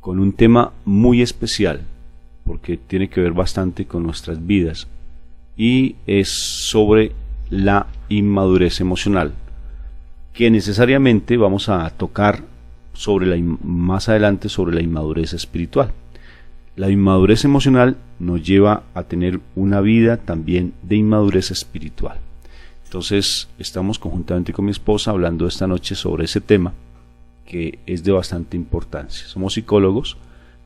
con un tema muy especial, porque tiene que ver bastante con nuestras vidas, y es sobre la inmadurez emocional, que necesariamente vamos a tocar más adelante sobre la inmadurez espiritual. La inmadurez emocional nos lleva a tener una vida también de inmadurez espiritual. Entonces estamos conjuntamente con mi esposa hablando esta noche sobre ese tema, que es de bastante importancia. Somos psicólogos,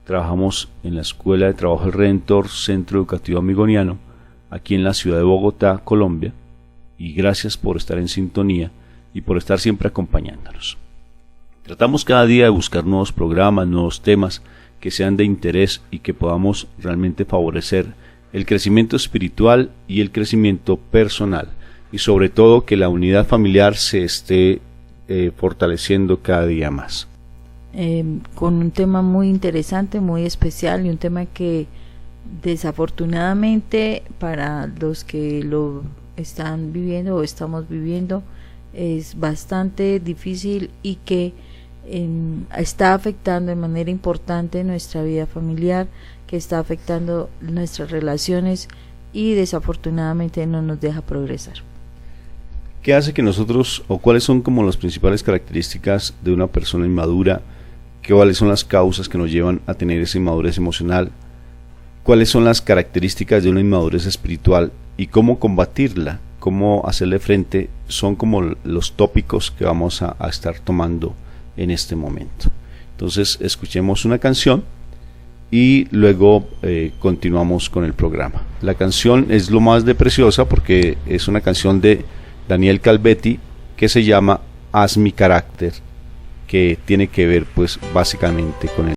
trabajamos en la Escuela de Trabajo del Redentor, Centro Educativo Amigoniano, aquí en la ciudad de Bogotá, Colombia, y gracias por estar en sintonía y por estar siempre acompañándonos. Tratamos cada día de buscar nuevos programas, nuevos temas que sean de interés y que podamos realmente favorecer el crecimiento espiritual y el crecimiento personal, y sobre todo que la unidad familiar se esté fortaleciendo cada día más. Con un tema muy interesante, muy especial, y un tema que desafortunadamente para los que lo están viviendo o estamos viviendo es bastante difícil, y que está afectando de manera importante nuestra vida familiar, que está afectando nuestras relaciones y desafortunadamente no nos deja progresar. ¿Qué hace que nosotros, o cuáles son como las principales características de una persona inmadura? ¿Cuáles son las causas que nos llevan a tener esa inmadurez emocional? ¿Cuáles son las características de una inmadurez espiritual y cómo combatirla? ¿Cómo hacerle frente? Son como los tópicos que vamos a estar tomando en este momento. Entonces escuchemos una canción y luego continuamos con el programa. La canción es lo más de preciosa porque es una canción de Daniel Calvetti que se llama Haz mi carácter, que tiene que ver pues básicamente con el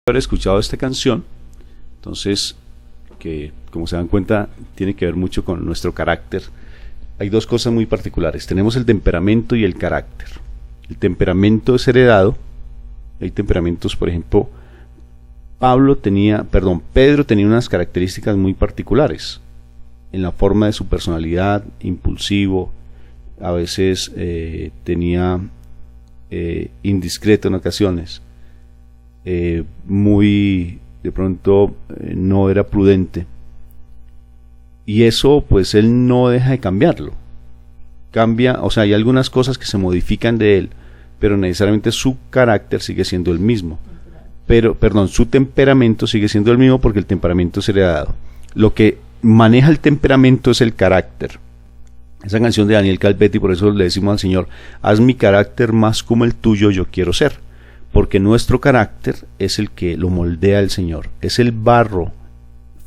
haber escuchado esta canción. Entonces, que como se dan cuenta tiene que ver mucho con nuestro carácter. Hay dos cosas muy particulares: tenemos el temperamento y el carácter. El temperamento es heredado. Hay temperamentos, por ejemplo, Pedro tenía unas características muy particulares en la forma de su personalidad, impulsivo, a veces tenía indiscreto en ocasiones, muy de pronto no era prudente, y eso pues él no deja de cambiarlo. Cambia, o sea, hay algunas cosas que se modifican de él, pero necesariamente su carácter sigue siendo el mismo. Su temperamento sigue siendo el mismo porque el temperamento es heredado. Lo que maneja el temperamento es el carácter. Esa canción de Daniel Calvetti, por eso le decimos al Señor: haz mi carácter más como el tuyo yo quiero ser, porque nuestro carácter es el que lo moldea el Señor, es el barro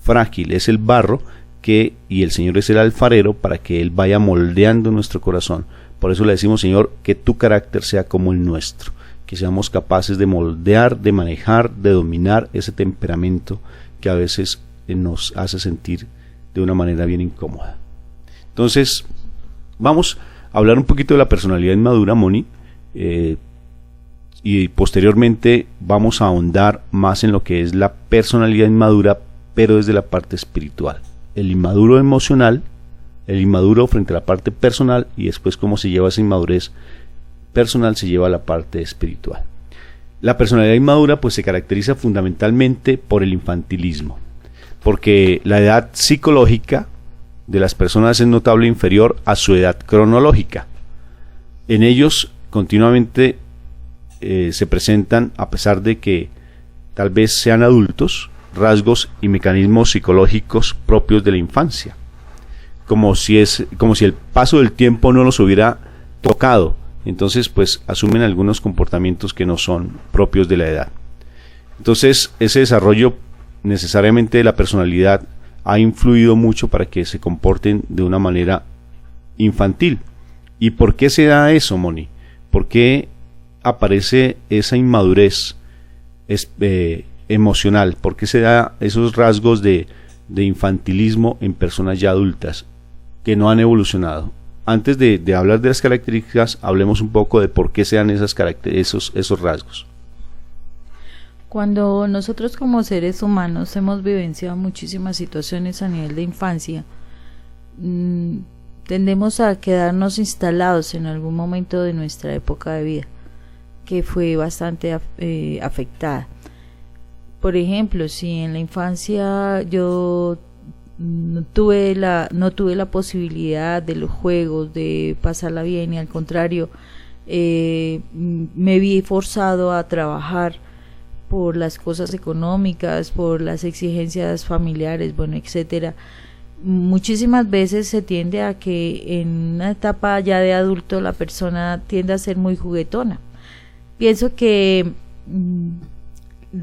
frágil, es el barro y el Señor es el alfarero para que Él vaya moldeando nuestro corazón. Por eso le decimos: Señor, que tu carácter sea como el nuestro, que seamos capaces de moldear, de manejar, de dominar ese temperamento que a veces nos hace sentir de una manera bien incómoda. Entonces, vamos a hablar un poquito de la personalidad inmadura, Moni, y posteriormente vamos a ahondar más en lo que es la personalidad inmadura pero desde la parte espiritual. El inmaduro emocional, el inmaduro frente a la parte personal, y después cómo se lleva esa inmadurez personal, se lleva a la parte espiritual. La personalidad inmadura pues se caracteriza fundamentalmente por el infantilismo, porque la edad psicológica de las personas es notable inferior a su edad cronológica. En ellos continuamente se presentan, a pesar de que tal vez sean adultos, rasgos y mecanismos psicológicos propios de la infancia, como si el paso del tiempo no los hubiera tocado. Entonces pues asumen algunos comportamientos que no son propios de la edad. Entonces ese desarrollo necesariamente de la personalidad ha influido mucho para que se comporten de una manera infantil. ¿Y por qué se da eso, Moni? ¿Por qué aparece esa inmadurez emocional? ¿Por qué se da esos rasgos de infantilismo en personas ya adultas que no han evolucionado? Antes de hablar de las características, hablemos un poco de por qué se dan esos rasgos. Cuando nosotros como seres humanos hemos vivenciado muchísimas situaciones a nivel de infancia, tendemos a quedarnos instalados en algún momento de nuestra época de vida, que fue bastante afectada. Por ejemplo, si en la infancia yo no tuve la posibilidad de los juegos, de pasarla bien, y al contrario, me vi forzado a trabajar por las cosas económicas, por las exigencias familiares, bueno, etcétera. Muchísimas veces se tiende a que en una etapa ya de adulto la persona tiende a ser muy juguetona. Pienso que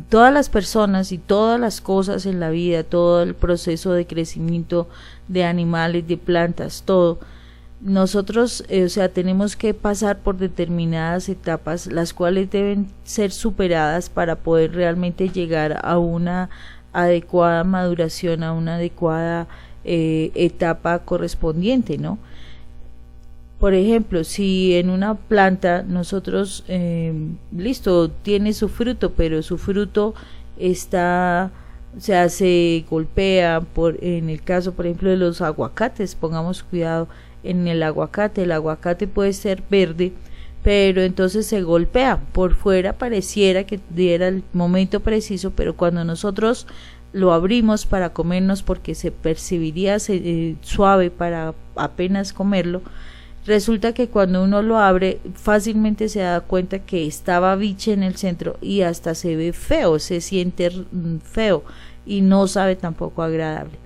todas las personas y todas las cosas en la vida, todo el proceso de crecimiento de animales, de plantas, todo, nosotros tenemos que pasar por determinadas etapas, las cuales deben ser superadas para poder realmente llegar a una adecuada maduración, a una adecuada etapa correspondiente, ¿no? Por ejemplo, si en una planta nosotros, listo, tiene su fruto, pero su fruto se golpea, en el caso, por ejemplo, de los aguacates, pongamos cuidado en el aguacate puede ser verde, pero entonces se golpea, por fuera pareciera que diera el momento preciso, pero cuando nosotros lo abrimos para comernos, porque se percibiría suave para apenas comerlo, resulta que cuando uno lo abre fácilmente se da cuenta que estaba biche en el centro y hasta se ve feo, se siente feo y no sabe tampoco agradable.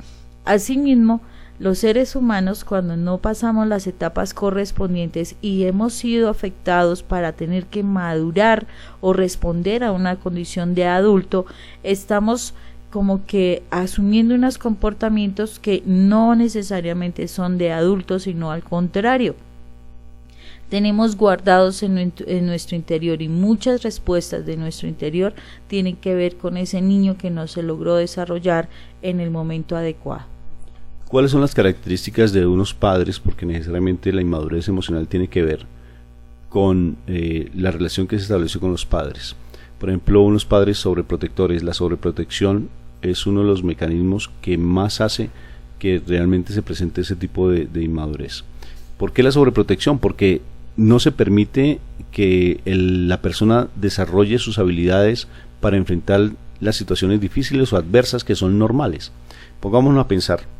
Asimismo, los seres humanos, cuando no pasamos las etapas correspondientes y hemos sido afectados para tener que madurar o responder a una condición de adulto, estamos como que asumiendo unos comportamientos que no necesariamente son de adultos, sino al contrario. Tenemos guardados en nuestro interior, y muchas respuestas de nuestro interior tienen que ver con ese niño que no se logró desarrollar en el momento adecuado. ¿Cuáles son las características de unos padres? Porque necesariamente la inmadurez emocional tiene que ver con la relación que se estableció con los padres. Por ejemplo, unos padres sobreprotectores. La sobreprotección es uno de los mecanismos que más hace que realmente se presente ese tipo de inmadurez. ¿Por qué la sobreprotección? Porque no se permite que la persona desarrolle sus habilidades para enfrentar las situaciones difíciles o adversas que son normales. Pongámonos a pensar.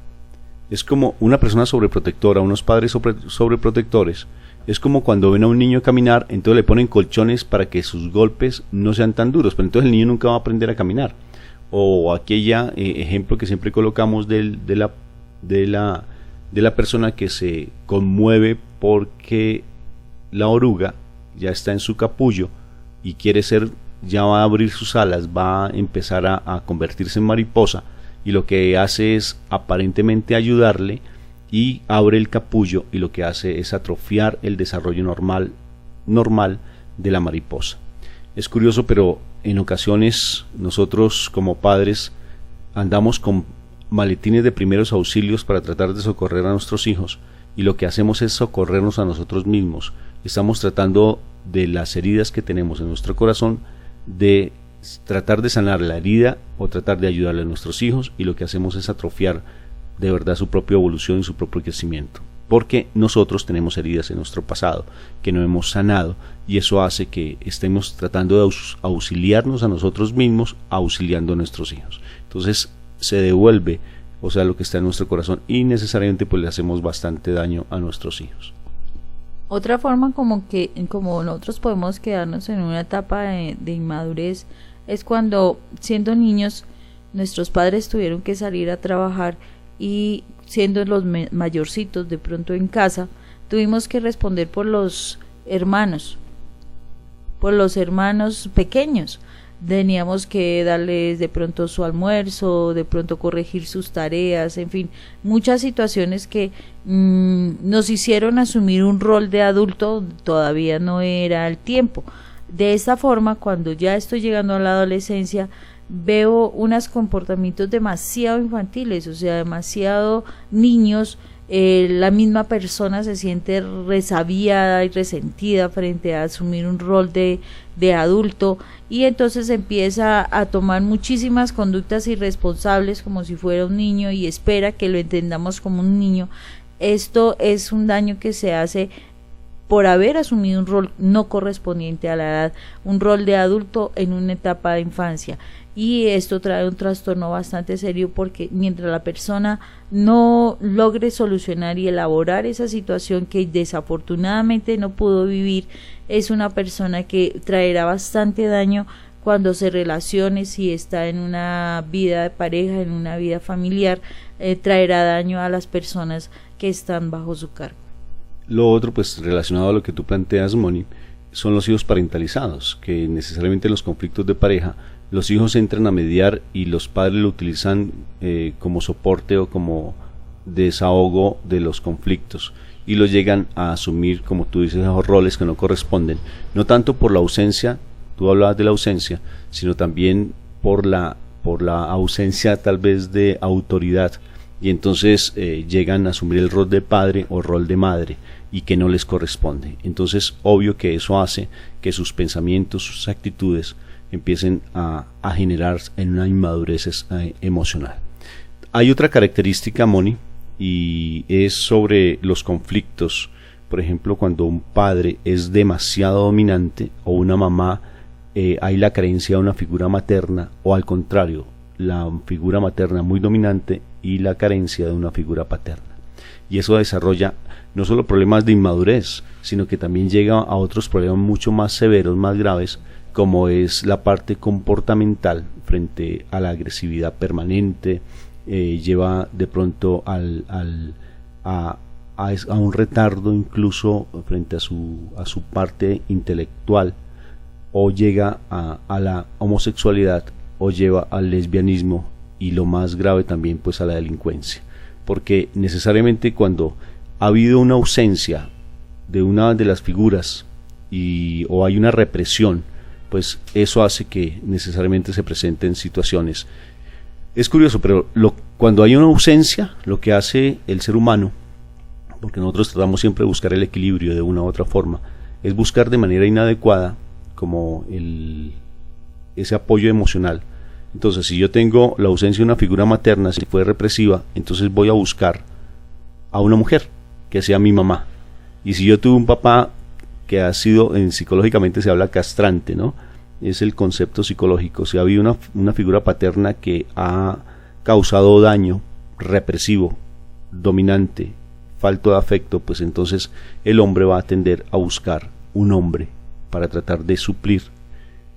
Es como una persona sobreprotectora, unos padres sobreprotectores. Es como cuando ven a un niño caminar, entonces le ponen colchones para que sus golpes no sean tan duros, pero entonces el niño nunca va a aprender a caminar. O aquella ejemplo que siempre colocamos de la persona que se conmueve porque la oruga ya está en su capullo y ya va a abrir sus alas, va a empezar a convertirse en mariposa, y lo que hace es aparentemente ayudarle y abre el capullo, y lo que hace es atrofiar el desarrollo normal de la mariposa. Es curioso, pero en ocasiones nosotros como padres andamos con maletines de primeros auxilios para tratar de socorrer a nuestros hijos, y lo que hacemos es socorrernos a nosotros mismos. Estamos tratando de las heridas que tenemos en nuestro corazón de tratar de sanar la herida o tratar de ayudarle a nuestros hijos, y lo que hacemos es atrofiar de verdad su propia evolución y su propio crecimiento, porque nosotros tenemos heridas en nuestro pasado que no hemos sanado, y eso hace que estemos tratando de auxiliarnos a nosotros mismos, auxiliando a nuestros hijos. Entonces se devuelve, o sea, lo que está en nuestro corazón, y necesariamente pues le hacemos bastante daño a nuestros hijos. Otra forma como nosotros podemos quedarnos en una etapa de inmadurez es cuando, siendo niños, nuestros padres tuvieron que salir a trabajar, y siendo los mayorcitos de pronto en casa, tuvimos que responder por los hermanos pequeños. Teníamos que darles de pronto su almuerzo, de pronto corregir sus tareas, en fin, muchas situaciones que nos hicieron asumir un rol de adulto. Todavía no era el tiempo. De esta forma, cuando ya estoy llegando a la adolescencia, veo unos comportamientos demasiado infantiles, o sea, demasiado niños. La misma persona se siente resabiada y resentida frente a asumir un rol de adulto, y entonces empieza a tomar muchísimas conductas irresponsables como si fuera un niño, y espera que lo entendamos como un niño. Esto es un daño que se hace por haber asumido un rol no correspondiente a la edad, un rol de adulto en una etapa de infancia. Y esto trae un trastorno bastante serio, porque mientras la persona no logre solucionar y elaborar esa situación que desafortunadamente no pudo vivir, es una persona que traerá bastante daño cuando se relacione, si está en una vida de pareja, en una vida familiar, traerá daño a las personas que están bajo su cargo. Lo otro, pues relacionado a lo que tú planteas, Moni, son los hijos parentalizados, que necesariamente en los conflictos de pareja los hijos entran a mediar y los padres lo utilizan como soporte o como desahogo de los conflictos, y lo llegan a asumir, como tú dices, esos roles que no corresponden, no tanto por la ausencia, tú hablabas de la ausencia, sino también por la ausencia tal vez de autoridad, y entonces llegan a asumir el rol de padre o rol de madre, y que no les corresponde. Entonces, obvio que eso hace que sus pensamientos, sus actitudes empiecen a generar en una inmadurez emocional. Hay otra característica, Moni, y es sobre los conflictos. Por ejemplo, cuando un padre es demasiado dominante, o una mamá, hay la carencia de una figura materna, o al contrario, la figura materna muy dominante y la carencia de una figura paterna. Y eso desarrolla no solo problemas de inmadurez, sino que también llega a otros problemas mucho más severos, más graves, como es la parte comportamental frente a la agresividad permanente. Lleva de pronto a un retardo incluso frente a su parte intelectual, o llega a la homosexualidad, o lleva al lesbianismo, y lo más grave también pues a la delincuencia, porque necesariamente cuando ha habido una ausencia de una de las figuras o hay una represión, pues eso hace que necesariamente se presenten situaciones. Es curioso, pero cuando hay una ausencia, lo que hace el ser humano, porque nosotros tratamos siempre de buscar el equilibrio de una u otra forma, es buscar de manera inadecuada como ese apoyo emocional. Entonces, si yo tengo la ausencia de una figura materna, si fue represiva, entonces voy a buscar a una mujer que sea mi mamá. Y si yo tuve un papá que ha sido, psicológicamente se habla castrante, ¿no? Es el concepto psicológico. Si ha habido una figura paterna que ha causado daño, represivo, dominante, falto de afecto, pues entonces el hombre va a tender a buscar un hombre para tratar de suplir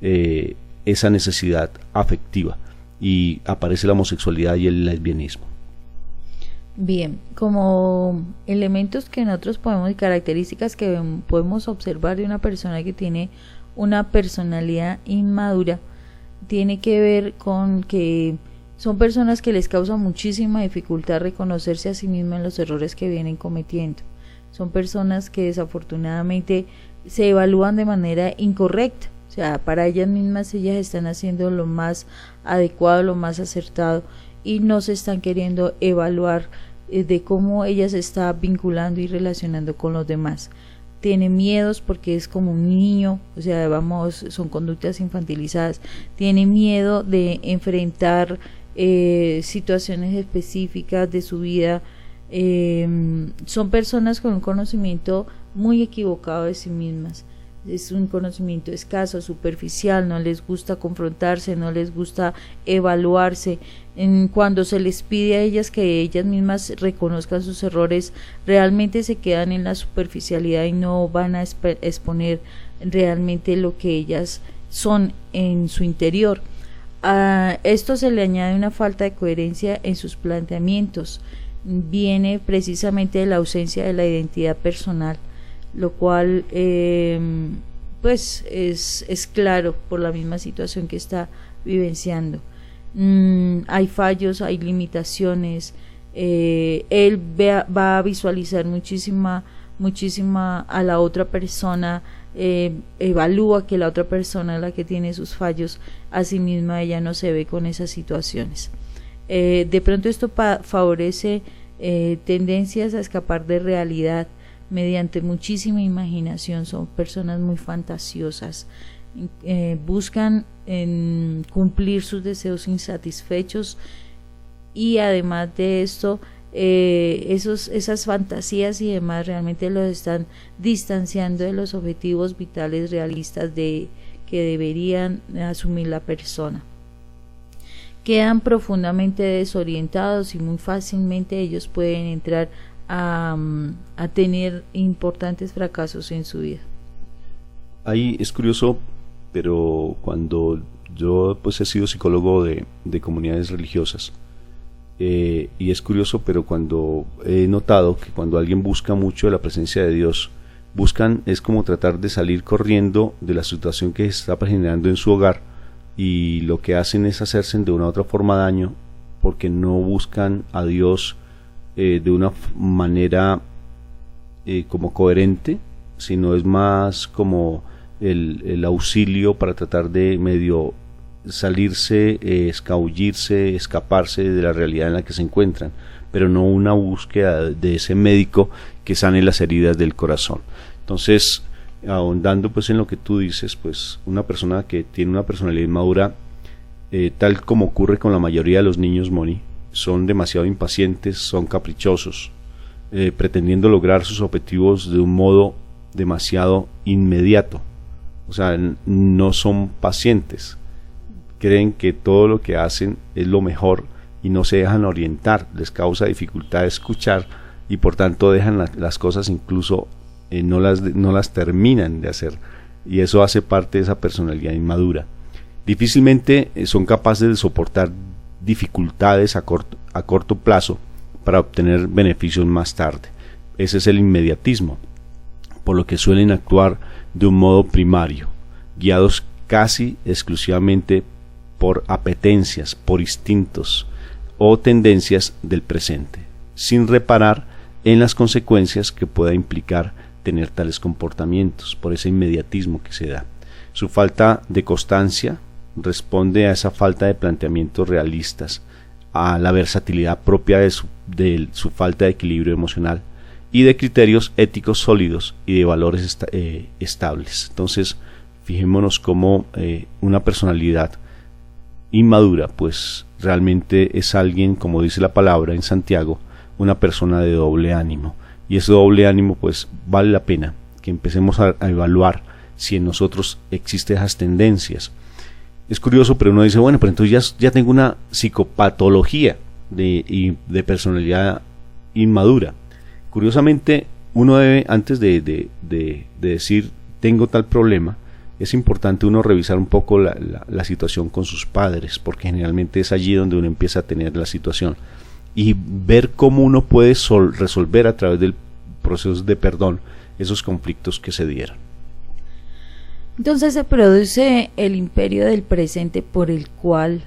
esa necesidad afectiva, y aparece la homosexualidad y el lesbianismo. Bien, como elementos que nosotros podemos, y características que podemos observar de una persona que tiene una personalidad inmadura, tiene que ver con que son personas que les causa muchísima dificultad reconocerse a sí mismas en los errores que vienen cometiendo. Son personas que desafortunadamente se evalúan de manera incorrecta. O sea, para ellas mismas, ellas están haciendo lo más adecuado, lo más acertado, y no se están queriendo evaluar de cómo ellas se están vinculando y relacionando con los demás. tiene miedos porque es como un niño, o sea, son conductas infantilizadas, tiene miedo de enfrentar situaciones específicas de su vida. Son personas con un conocimiento muy equivocado de sí mismas, es un conocimiento escaso, superficial, no les gusta confrontarse, no les gusta evaluarse. Cuando se les pide a ellas que ellas mismas reconozcan sus errores, realmente se quedan en la superficialidad y no van a exponer realmente lo que ellas son en su interior. A esto se le añade una falta de coherencia en sus planteamientos, viene precisamente de la ausencia de la identidad personal, lo cual pues es claro por la misma situación que está vivenciando. Hay fallos, hay limitaciones, él va a visualizar muchísima a la otra persona, evalúa que la otra persona es la que tiene sus fallos, asimismo ella no se ve con esas situaciones. De pronto esto favorece tendencias a escapar de realidad mediante muchísima imaginación, son personas muy fantasiosas, buscan cumplir sus deseos insatisfechos y además de esto esas fantasías y demás realmente los están distanciando de los objetivos vitales realistas que deberían asumir la persona. Quedan profundamente desorientados y muy fácilmente ellos pueden entrar a tener importantes fracasos en su vida. Ahí es curioso, pero cuando yo pues he sido psicólogo de comunidades religiosas, y es curioso, pero cuando he notado que cuando alguien busca mucho de la presencia de Dios, es como tratar de salir corriendo de la situación que se está generando en su hogar, y lo que hacen es hacerse de una u otra forma daño porque no buscan a Dios de una manera como coherente, sino es más como el auxilio para tratar de medio salirse, escabullirse, escaparse de la realidad en la que se encuentran, pero no una búsqueda de ese médico que sane las heridas del corazón. Entonces, ahondando pues en lo que tú dices, pues una persona que tiene una personalidad madura, tal como ocurre con la mayoría de los niños, Moni, son demasiado impacientes, son caprichosos, pretendiendo lograr sus objetivos de un modo demasiado inmediato. O sea, no son pacientes, creen que todo lo que hacen es lo mejor y no se dejan orientar, les causa dificultad escuchar y por tanto dejan las cosas incluso no las terminan de hacer, y eso hace parte de esa personalidad inmadura. Difícilmente son capaces de soportar dificultades a corto plazo para obtener beneficios más tarde. Ese es el inmediatismo, por lo que suelen actuar de un modo primario, guiados casi exclusivamente por apetencias, por instintos o tendencias del presente, sin reparar en las consecuencias que pueda implicar tener tales comportamientos, por ese inmediatismo que se da. Su falta de constancia responde a esa falta de planteamientos realistas, a la versatilidad propia de su falta de equilibrio emocional y de criterios éticos sólidos y de valores estables. Entonces, fijémonos cómo una personalidad inmadura, pues realmente es alguien, como dice la palabra en Santiago, una persona de doble ánimo, y ese doble ánimo pues vale la pena que empecemos a evaluar si en nosotros existen esas tendencias. Es curioso, pero uno dice, bueno, pero entonces ya tengo una psicopatología de personalidad inmadura. Curiosamente, uno debe, antes de decir tengo tal problema, es importante uno revisar un poco la situación con sus padres, porque generalmente es allí donde uno empieza a tener la situación, y ver cómo uno puede resolver a través del proceso de perdón esos conflictos que se dieron. Entonces se produce el imperio del presente, por el cual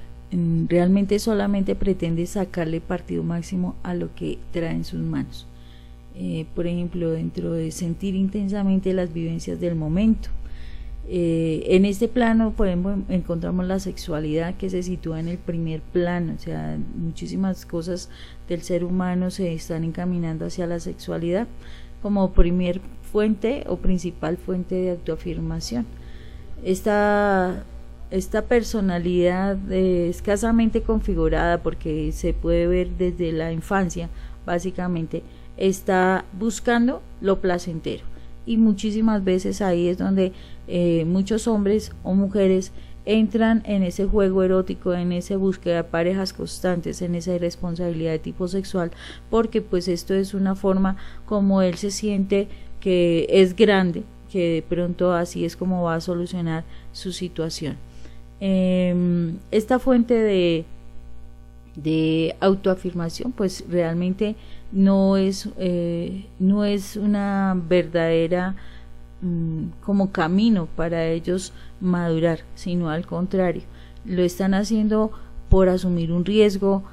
realmente solamente pretende sacarle partido máximo a lo que trae en sus manos. Por ejemplo, dentro de sentir intensamente las vivencias del momento. En este plano, por ejemplo, encontramos la sexualidad, que se sitúa en el primer plano. O sea, muchísimas cosas del ser humano se están encaminando hacia la sexualidad como primer fuente o principal fuente de autoafirmación. Esta personalidad escasamente configurada, porque se puede ver desde la infancia, básicamente está buscando lo placentero, y muchísimas veces ahí es donde muchos hombres o mujeres entran en ese juego erótico, en esa búsqueda de parejas constantes, en esa irresponsabilidad de tipo sexual, porque pues esto es una forma como él se siente que es grande, que de pronto así es como va a solucionar su situación. Esta fuente de autoafirmación pues realmente no es una verdadera como camino para ellos madurar, sino al contrario, lo están haciendo por asumir un riesgo,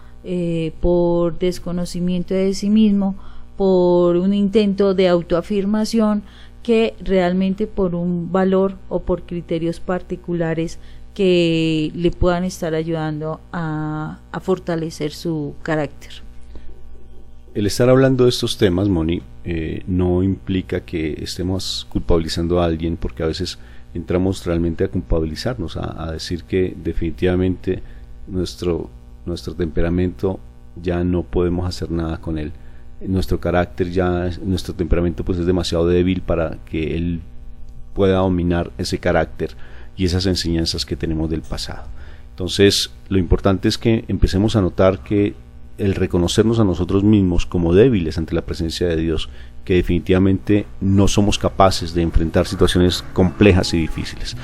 por desconocimiento de sí mismo, por un intento de autoafirmación, que realmente por un valor o por criterios particulares que le puedan estar ayudando a fortalecer su carácter. El estar hablando de estos temas, Moni, no implica que estemos culpabilizando a alguien, porque a veces entramos realmente a culpabilizarnos, a decir que definitivamente nuestro temperamento ya no podemos hacer nada con él. Nuestro carácter nuestro temperamento pues es demasiado débil para que él pueda dominar ese carácter y esas enseñanzas que tenemos del pasado. Entonces, lo importante es que empecemos a notar que el reconocernos a nosotros mismos como débiles ante la presencia de Dios, que definitivamente no somos capaces de enfrentar situaciones complejas y difíciles.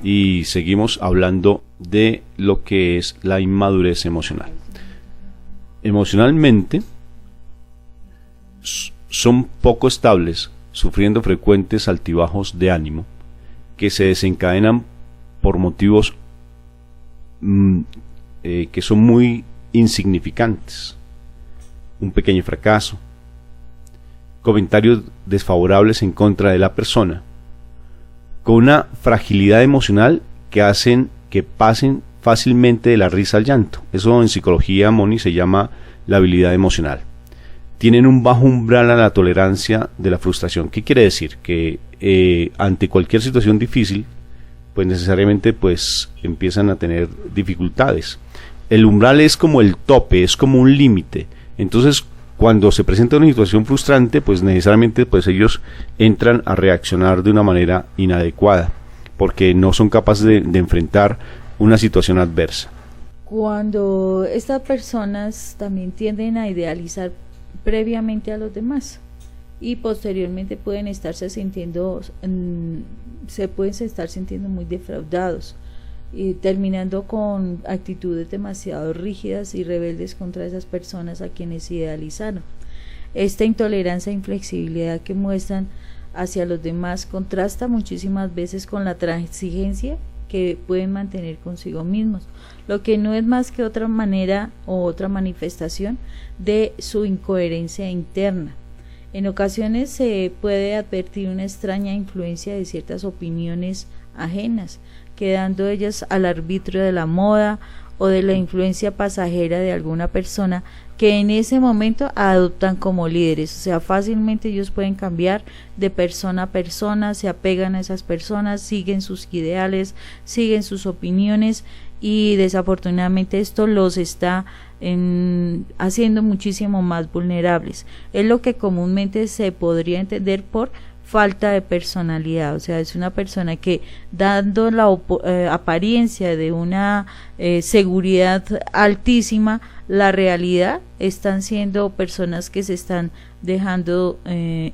Y seguimos hablando de lo que es la inmadurez emocional. Emocionalmente son poco estables, sufriendo frecuentes altibajos de ánimo que se desencadenan por motivos que son muy insignificantes. Un pequeño fracaso, comentarios desfavorables en contra de la persona, con una fragilidad emocional que hacen que pasen fácilmente de la risa al llanto. Eso en psicología, Moni, se llama la habilidad emocional. tienen un bajo umbral a la tolerancia de la frustración. ¿Qué quiere decir? Que ante cualquier situación difícil, pues necesariamente pues empiezan a tener dificultades. El umbral es como el tope, es como un límite. Entonces, cuando se presenta una situación frustrante, pues necesariamente pues ellos entran a reaccionar de una manera inadecuada, porque no son capaces de enfrentar una situación adversa. Cuando estas personas también tienden a idealizar previamente a los demás y posteriormente pueden estarse sintiendo, se pueden estar sintiendo muy defraudados, y terminando con actitudes demasiado rígidas y rebeldes contra esas personas a quienes idealizaron. Esta intolerancia e inflexibilidad que muestran hacia los demás contrasta muchísimas veces con la transigencia que pueden mantener consigo mismos, lo que no es más que otra manera o otra manifestación de su incoherencia interna. En ocasiones se puede advertir una extraña influencia de ciertas opiniones ajenas, quedando ellas al arbitrio de la moda o de la influencia pasajera de alguna persona que en ese momento adoptan como líderes. O sea, fácilmente ellos pueden cambiar de persona a persona, se apegan a esas personas, siguen sus ideales, siguen sus opiniones, y desafortunadamente esto los está haciendo muchísimo más vulnerables. Es lo que comúnmente se podría entender por falta de personalidad. O sea, es una persona que, dando la apariencia de una seguridad altísima, la realidad están siendo personas que se están dejando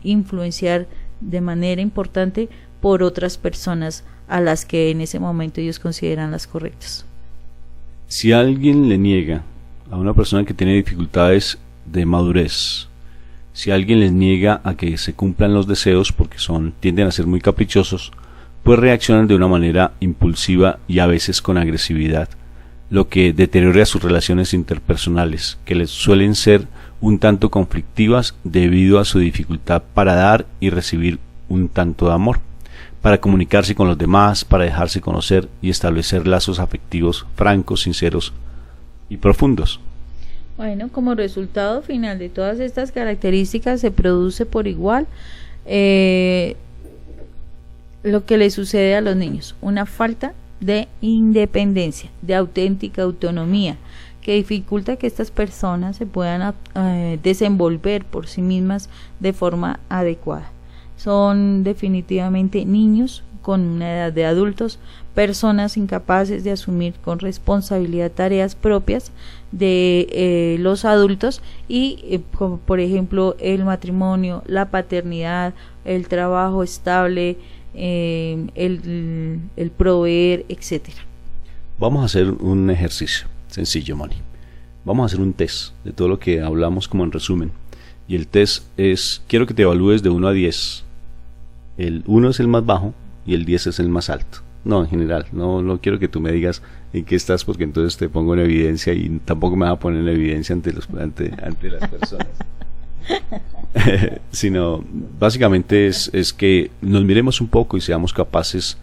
influenciar de manera importante por otras personas a las que en ese momento ellos consideran las correctas. Si alguien le niega a una persona que tiene dificultades de madurez, si alguien les niega a que se cumplan los deseos porque tienden a ser muy caprichosos, pues reaccionan de una manera impulsiva y a veces con agresividad, lo que deteriora sus relaciones interpersonales, que les suelen ser un tanto conflictivas debido a su dificultad para dar y recibir un tanto de amor, para comunicarse con los demás, para dejarse conocer y establecer lazos afectivos francos, sinceros y profundos. Bueno, como resultado final de todas estas características se produce por igual lo que le sucede a los niños, una falta de independencia, de auténtica autonomía, que dificulta que estas personas se puedan desenvolver por sí mismas de forma adecuada. Son definitivamente niños con una edad de adultos, personas incapaces de asumir con responsabilidad tareas propias de los adultos y como por ejemplo el matrimonio, la paternidad, el trabajo estable, el proveer, etcétera. Vamos a hacer un ejercicio sencillo, Moni. Vamos a hacer un test de todo lo que hablamos como en resumen. Y el test es, quiero que te evalúes de 1 a 10. El 1 es el más bajo y el 10 es el más alto. No, en general, no quiero que tú me digas en qué estás, porque entonces te pongo en evidencia y tampoco me vas a poner en evidencia ante las personas. Sino, básicamente es que nos miremos un poco y seamos capaces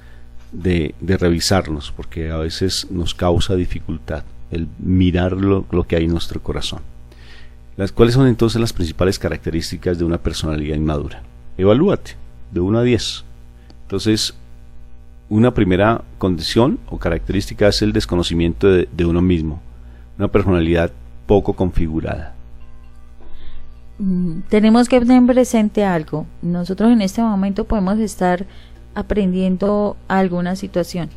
de revisarnos, porque a veces nos causa dificultad el mirar lo que hay en nuestro corazón. ¿Cuáles son entonces las principales características de una personalidad inmadura? Evalúate de 1 a 10. Entonces, una primera condición o característica es el desconocimiento de uno mismo, una personalidad poco configurada. Tenemos que tener presente algo. Nosotros en este momento podemos estar aprendiendo alguna situación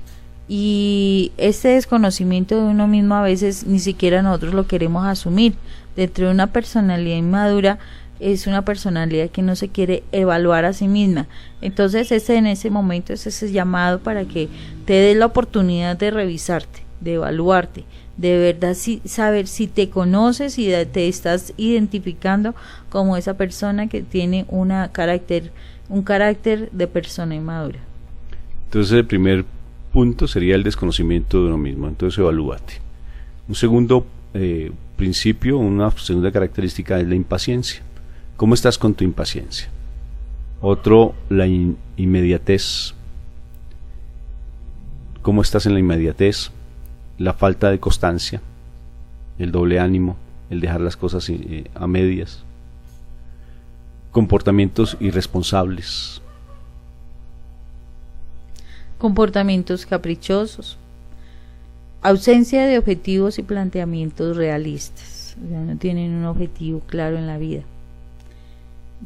y este desconocimiento de uno mismo a veces ni siquiera nosotros lo queremos asumir. Dentro de una personalidad inmadura es una personalidad que no se quiere evaluar a sí misma. Entonces en ese momento es ese llamado para que te des la oportunidad de revisarte, de evaluarte, de verdad saber si te conoces y te estás identificando como esa persona que tiene un carácter de persona inmadura. Entonces el primer punto sería el desconocimiento de uno mismo. Entonces evalúate. Un segundo principio, una segunda característica es la impaciencia. ¿Cómo estás con tu impaciencia? Otro, la inmediatez. ¿Cómo estás en la inmediatez? La falta de constancia, el doble ánimo, el dejar las cosas a medias. Comportamientos irresponsables. Comportamientos caprichosos. Ausencia de objetivos y planteamientos realistas. O sea, no tienen un objetivo claro en la vida.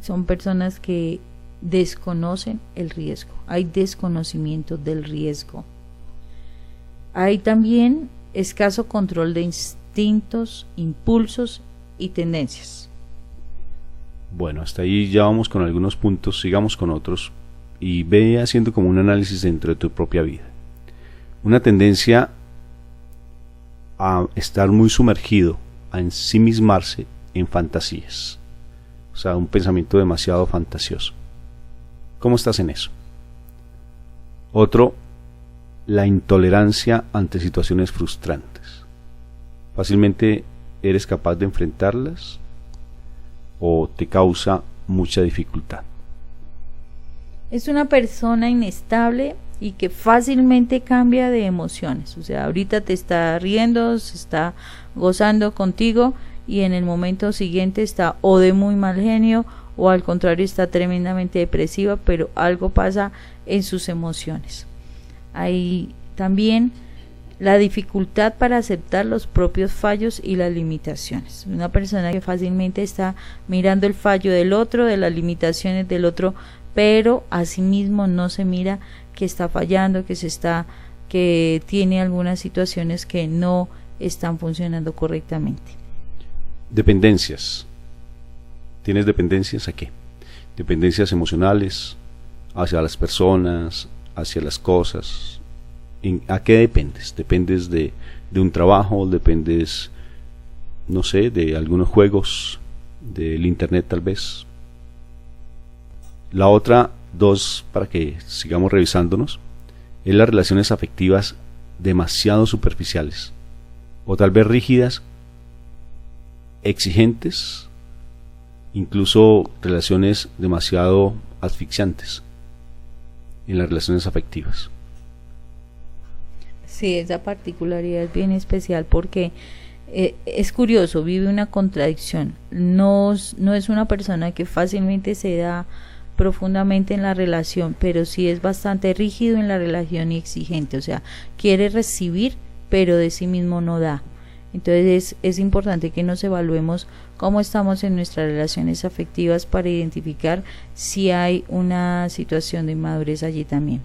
Son personas que desconocen el riesgo. Hay desconocimiento del riesgo. Hay también escaso control de instintos, impulsos y tendencias. Bueno, hasta ahí ya vamos con algunos puntos, sigamos con otros y ve haciendo como un análisis dentro de tu propia vida. Una tendencia a estar muy sumergido, a ensimismarse en fantasías. O sea, un pensamiento demasiado fantasioso. ¿Cómo estás en eso? Otro, la intolerancia ante situaciones frustrantes. ¿Fácilmente eres capaz de enfrentarlas o te causa mucha dificultad? Es una persona inestable y que fácilmente cambia de emociones. O sea, ahorita te está riendo, se está gozando contigo y en el momento siguiente está o de muy mal genio o al contrario está tremendamente depresiva, pero algo pasa en sus emociones. Hay también la dificultad para aceptar los propios fallos y las limitaciones. Una persona que fácilmente está mirando el fallo del otro, de las limitaciones del otro, pero asimismo no se mira que está fallando, que tiene algunas situaciones que no están funcionando correctamente. Dependencias. ¿Tienes dependencias a qué? Dependencias emocionales, hacia las personas, hacia las cosas. ¿A qué dependes? ¿Dependes de un trabajo? ¿Dependes, no sé, de algunos juegos, del internet tal vez? La otra, dos, para que sigamos revisándonos, es las relaciones afectivas demasiado superficiales, o tal vez rígidas, exigentes, incluso relaciones demasiado asfixiantes en las relaciones afectivas. Sí, esa particularidad es bien especial porque es curioso, vive una contradicción. No es una persona que fácilmente se da profundamente en la relación, pero sí es bastante rígido en la relación y exigente. O sea, quiere recibir, pero de sí mismo no da. Entonces es importante que nos evaluemos cómo estamos en nuestras relaciones afectivas para identificar si hay una situación de inmadurez allí también.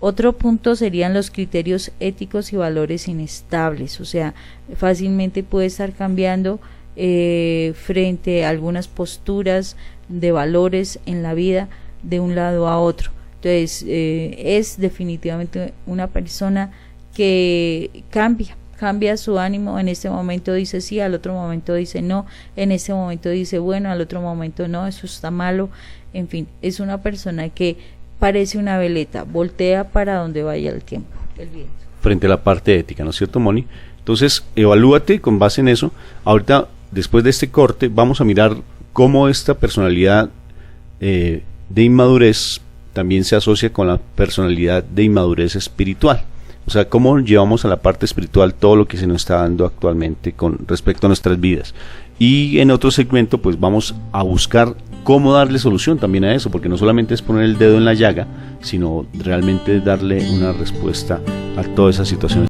Otro punto serían los criterios éticos y valores inestables, o sea, fácilmente puede estar cambiando frente a algunas posturas de valores en la vida de un lado a otro. Entonces, es definitivamente una persona que cambia su ánimo, en este momento dice sí, al otro momento dice no, en este momento dice bueno, al otro momento no, eso está malo, en fin, es una persona que parece una veleta, voltea para donde vaya el tiempo, el viento. Frente a la parte ética, ¿no es cierto, Moni? Entonces, evalúate con base en eso. Ahorita, después de este corte, vamos a mirar cómo esta personalidad de inmadurez también se asocia con la personalidad de inmadurez espiritual. O sea, cómo llevamos a la parte espiritual todo lo que se nos está dando actualmente con respecto a nuestras vidas. Y en otro segmento, pues vamos a buscar cómo darle solución también a eso, porque no solamente es poner el dedo en la llaga, sino realmente darle una respuesta a todas esas situaciones.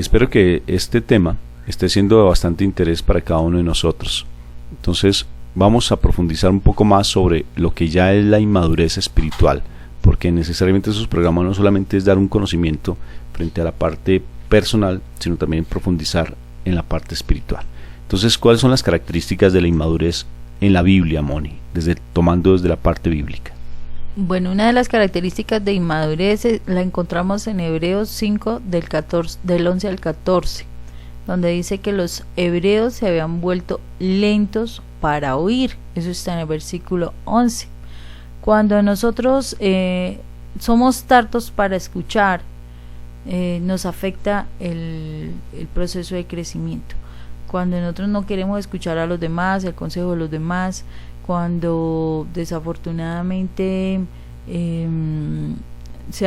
espero que este tema esté siendo de bastante interés para cada uno de nosotros. Entonces vamos a profundizar un poco más sobre lo que ya es la inmadurez espiritual, porque necesariamente esos programas no solamente es dar un conocimiento frente a la parte personal, sino también profundizar en la parte espiritual. Entonces, ¿cuáles son las características de la inmadurez en la Biblia, Moni, tomando desde la parte bíblica? Bueno, una de las características de inmadurez la encontramos en Hebreos 5 del 11 al 14, donde dice que los hebreos se habían vuelto lentos para oír. Eso está en el versículo 11. Cuando nosotros somos tardos para escuchar, nos afecta el proceso de crecimiento. Cuando nosotros no queremos escuchar a los demás, el consejo de los demás, cuando desafortunadamente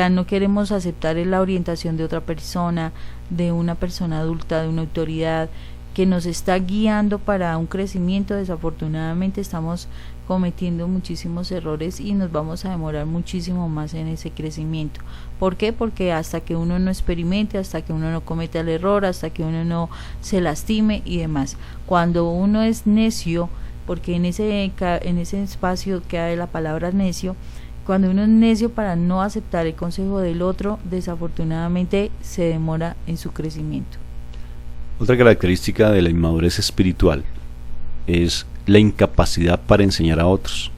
no queremos aceptar la orientación de otra persona, de una persona adulta, de una autoridad que nos está guiando para un crecimiento, desafortunadamente estamos cometiendo muchísimos errores y nos vamos a demorar muchísimo más en ese crecimiento. ¿Por qué? Porque hasta que uno no experimente, hasta que uno no cometa el error, hasta que uno no se lastime y demás. Cuando uno es necio, porque en ese espacio que hay la palabra necio, cuando uno es necio para no aceptar el consejo del otro, desafortunadamente se demora en su crecimiento. Otra característica de la inmadurez espiritual es la incapacidad para enseñar a otros.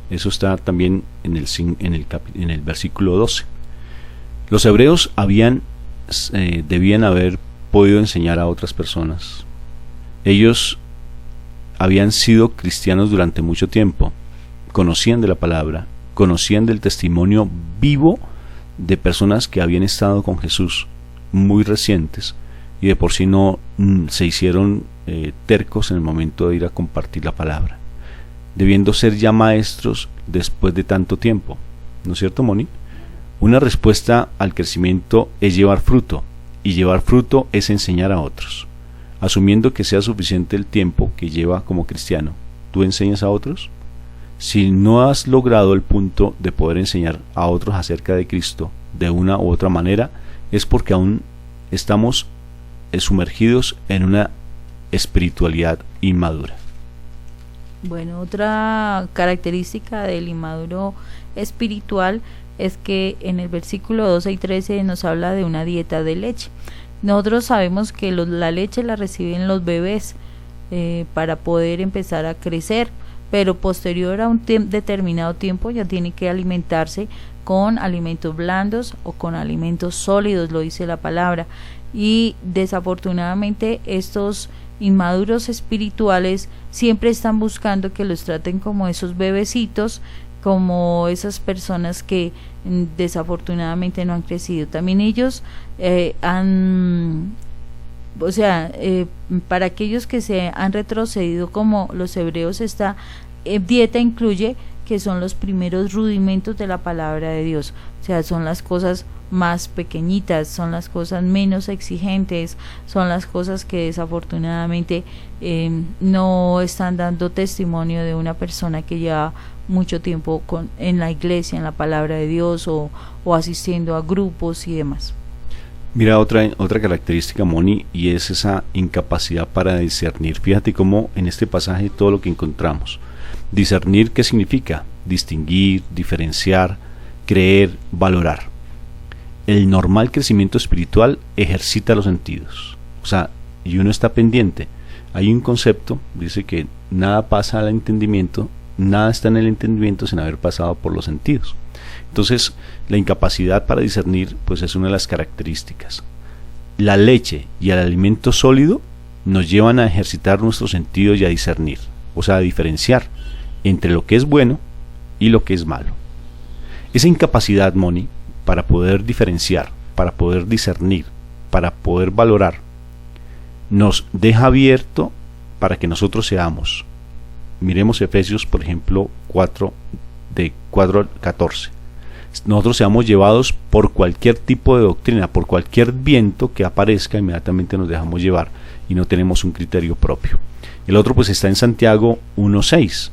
Eso está también en el versículo 12. Los hebreos debían haber podido enseñar a otras personas. Ellos habían sido cristianos durante mucho tiempo, conocían de la palabra, conocían del testimonio vivo de personas que habían estado con Jesús muy recientes, y de por sí no se hicieron tercos en el momento de ir a compartir la palabra, debiendo ser ya maestros después de tanto tiempo. ¿No es cierto, Moni? Una respuesta al crecimiento es llevar fruto, y llevar fruto es enseñar a otros. Asumiendo que sea suficiente el tiempo que lleva como cristiano, ¿tú enseñas a otros? Si no has logrado el punto de poder enseñar a otros acerca de Cristo de una u otra manera, es porque aún estamos sumergidos en una espiritualidad inmadura. Bueno, otra característica del inmaduro espiritual es que en el versículo 12 y 13 nos habla de una dieta de leche. Nosotros sabemos que la leche la reciben los bebés para poder empezar a crecer, pero posterior a un determinado tiempo ya tiene que alimentarse con alimentos blandos o con alimentos sólidos, lo dice la palabra. Y desafortunadamente estos inmaduros espirituales siempre están buscando que los traten como esos bebecitos, como esas personas que desafortunadamente no han crecido. También ellos para aquellos que se han retrocedido como los hebreos, esta dieta incluye que son los primeros rudimentos de la palabra de Dios, o sea, son las cosas más pequeñitas, son las cosas menos exigentes, son las cosas que desafortunadamente no están dando testimonio de una persona que lleva mucho tiempo en la iglesia, en la palabra de Dios o asistiendo a grupos y demás. Mira otra característica, Moni, y es esa incapacidad para discernir. Fíjate cómo en este pasaje todo lo que encontramos. Discernir, ¿qué significa? Distinguir, diferenciar, creer, valorar. El normal crecimiento espiritual ejercita los sentidos, o sea, y uno está pendiente. Hay un concepto, dice que nada pasa al entendimiento, nada está en el entendimiento sin haber pasado por los sentidos. Entonces, la incapacidad para discernir, pues es una de las características. La leche y el alimento sólido nos llevan a ejercitar nuestros sentidos y a discernir, o sea, a diferenciar entre lo que es bueno y lo que es malo. Esa incapacidad, Moni, para poder diferenciar, para poder discernir, para poder valorar, nos deja abierto para que nosotros seamos. Miremos Efesios, por ejemplo, 4, de 4 al 14. Nosotros seamos llevados por cualquier tipo de doctrina, por cualquier viento que aparezca, inmediatamente nos dejamos llevar y no tenemos un criterio propio. El otro pues está en Santiago 1:6.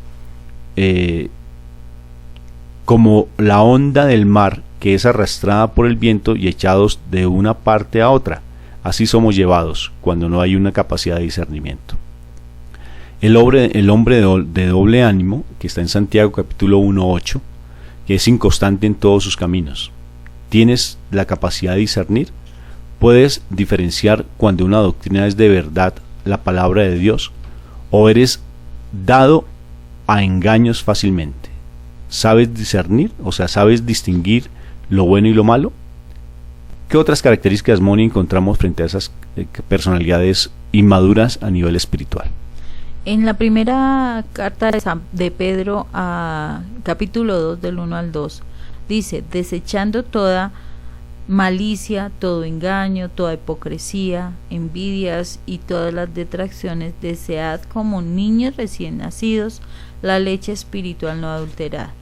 Como la onda del mar que es arrastrada por el viento y echados de una parte a otra. Así somos llevados cuando no hay una capacidad de discernimiento. El hombre de doble ánimo, que está en Santiago capítulo 1:8, que es inconstante en todos sus caminos. ¿Tienes la capacidad de discernir? ¿Puedes diferenciar cuando una doctrina es de verdad la palabra de Dios o eres dado a engaños fácilmente? ¿Sabes discernir? O sea, ¿sabes distinguir lo bueno y lo malo? ¿Qué otras características, Moni, encontramos frente a esas personalidades inmaduras a nivel espiritual? En la primera carta de Pedro, a capítulo 2, del 1 al 2, dice: desechando toda malicia, todo engaño, toda hipocresía, envidias y todas las detracciones, desead como niños recién nacidos la leche espiritual no adulterada.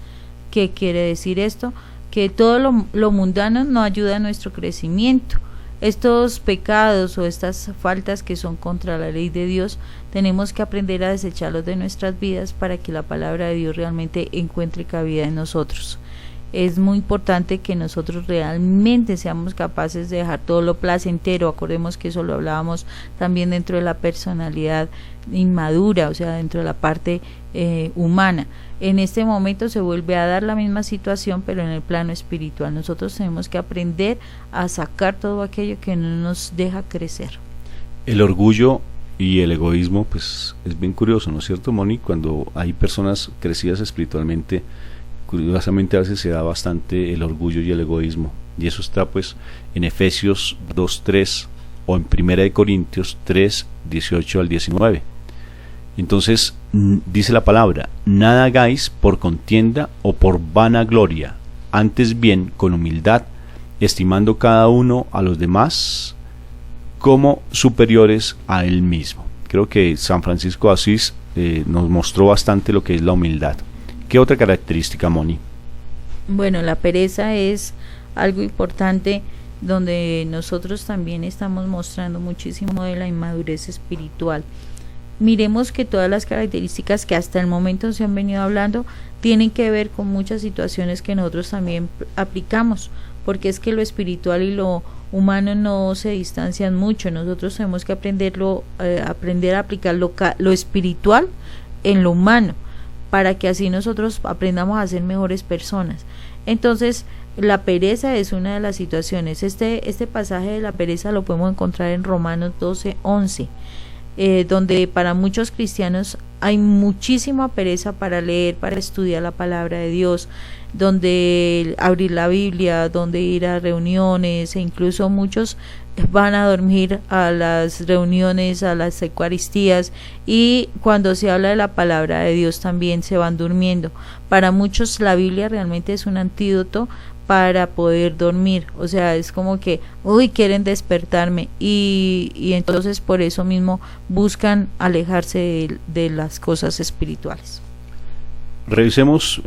¿Qué quiere decir esto? Que todo lo mundano no ayuda a nuestro crecimiento. Estos pecados o estas faltas que son contra la ley de Dios, tenemos que aprender a desecharlos de nuestras vidas para que la palabra de Dios realmente encuentre cabida en nosotros. Es muy importante que nosotros realmente seamos capaces de dejar todo lo placentero. Acordemos que eso lo hablábamos también dentro de la personalidad inmadura, o sea, dentro de la parte humana. En este momento se vuelve a dar la misma situación, pero en el plano espiritual. Nosotros tenemos que aprender a sacar todo aquello que no nos deja crecer. El orgullo y el egoísmo, pues es bien curioso, ¿no es cierto, Moni? Cuando hay personas crecidas espiritualmente, curiosamente a veces se da bastante el orgullo y el egoísmo, y eso está pues en Efesios 2:3 o en 1 Corintios 3:18 al 19. Entonces dice la palabra: nada hagáis por contienda o por vanagloria, antes bien con humildad, estimando cada uno a los demás como superiores a él mismo. Creo que San Francisco de Asís nos mostró bastante lo que es la humildad. ¿Qué otra característica, Moni? Bueno, la pereza es algo importante, donde nosotros también estamos mostrando muchísimo de la inmadurez espiritual. Miremos que todas las características que hasta el momento se han venido hablando tienen que ver con muchas situaciones que nosotros también aplicamos, porque es que lo espiritual y lo humano no se distancian mucho. Nosotros tenemos que aprender a aplicar lo espiritual en lo humano, para que así nosotros aprendamos a ser mejores personas. Entonces, la pereza es una de las situaciones. Este pasaje de la pereza lo podemos encontrar en Romanos 12:11, donde para muchos cristianos hay muchísima pereza para leer, para estudiar la palabra de Dios, donde abrir la Biblia, donde ir a reuniones, e incluso muchos van a dormir a las reuniones, a las eucaristías, y cuando se habla de la palabra de Dios también se van durmiendo. Para muchos la Biblia realmente es un antídoto para poder dormir, o sea, es como que quieren despertarme, y entonces por eso mismo buscan alejarse de las cosas espirituales. Revisemos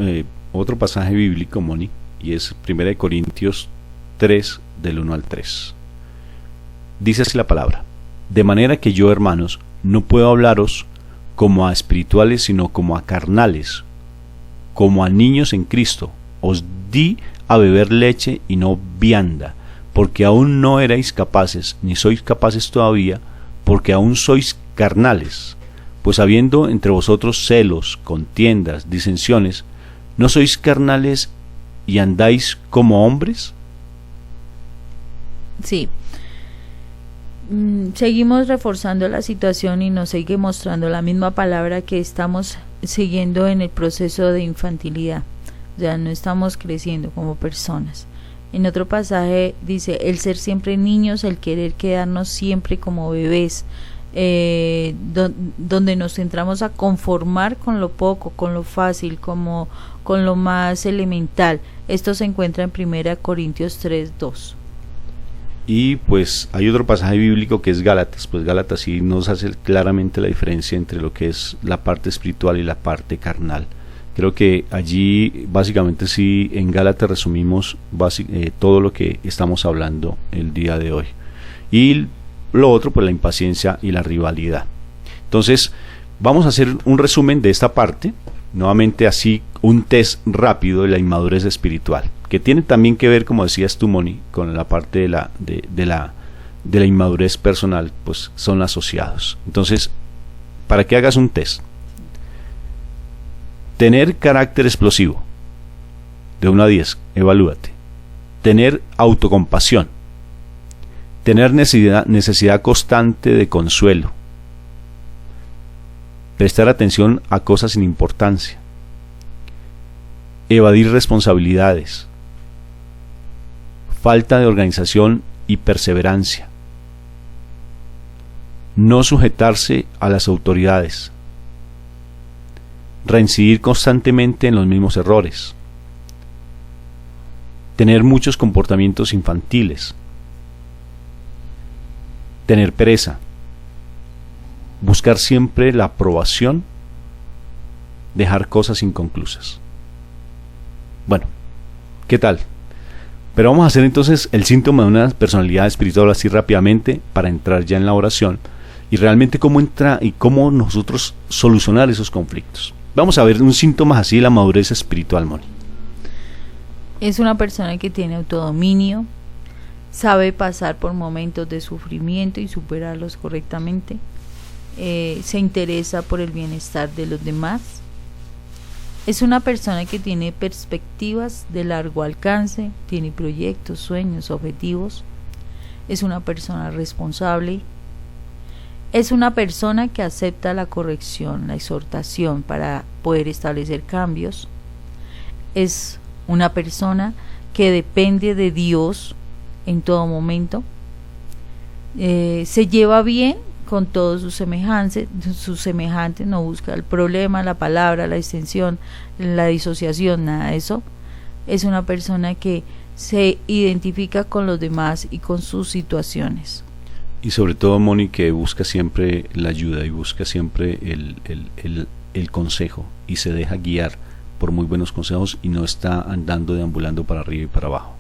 otro pasaje bíblico, Moni, y es 1 Corintios 3 del 1 al 3. Dice así la palabra: de manera que yo, hermanos, no puedo hablaros como a espirituales, sino como a carnales, como a niños en Cristo. Os di a beber leche y no vianda, porque aún no erais capaces, ni sois capaces todavía, porque aún sois carnales. Pues habiendo entre vosotros celos, contiendas, disensiones, ¿no sois carnales y andáis como hombres? Sí. Seguimos reforzando la situación y nos sigue mostrando la misma palabra que estamos siguiendo en el proceso de infantilidad. O sea, no estamos creciendo como personas. En otro pasaje dice: el ser siempre niños, el querer quedarnos siempre como bebés, donde nos centramos a conformar con lo poco, con lo fácil, con lo más elemental. Esto se encuentra en 1 Corintios 3:2. Y pues hay otro pasaje bíblico que es Gálatas. Pues Gálatas sí nos hace claramente la diferencia entre lo que es la parte espiritual y la parte carnal. Creo que allí básicamente sí, en Gálatas resumimos todo lo que estamos hablando el día de hoy. Y lo otro, pues la impaciencia y la rivalidad. Entonces vamos a hacer un resumen de esta parte, nuevamente así, un test rápido de la inmadurez espiritual, que tiene también que ver, como decías tú, Moni, con la parte de de la inmadurez personal, pues son asociados. Entonces, para que hagas un test: tener carácter explosivo, de 1 a 10, evalúate. Tener autocompasión, tener necesidad constante de consuelo, prestar atención a cosas sin importancia, evadir responsabilidades, falta de organización y perseverancia, no sujetarse a las autoridades, reincidir constantemente en los mismos errores, tener muchos comportamientos infantiles, tener pereza, buscar siempre la aprobación, dejar cosas inconclusas. Bueno, ¿qué tal? Pero vamos a hacer entonces el síntoma de una personalidad espiritual así rápidamente para entrar ya en la oración y realmente cómo entra y cómo nosotros solucionar esos conflictos. Vamos a ver un síntoma así de la madurez espiritual, Moni. Es una persona que tiene autodominio, sabe pasar por momentos de sufrimiento y superarlos correctamente, se interesa por el bienestar de los demás. Es una persona que tiene perspectivas de largo alcance, tiene proyectos, sueños, objetivos. Es una persona responsable. Es una persona que acepta la corrección, la exhortación para poder establecer cambios. Es una persona que depende de Dios en todo momento. Se lleva bien con todos sus semejantes, no busca el problema, la palabra, la extensión, la disociación, nada de eso. Es una persona que se identifica con los demás y con sus situaciones. Y sobre todo, Moni, que busca siempre la ayuda y busca siempre el consejo y se deja guiar por muy buenos consejos y no está andando deambulando para arriba y para abajo.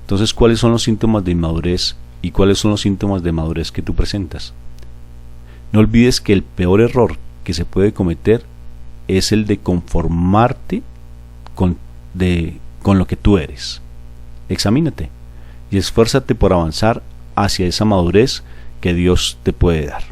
Entonces, ¿cuáles son los síntomas de inmadurez y cuáles son los síntomas de madurez que tú presentas? No olvides que el peor error que se puede cometer es el de conformarte con lo que tú eres. Examínate y esfuérzate por avanzar hacia esa madurez que Dios te puede dar.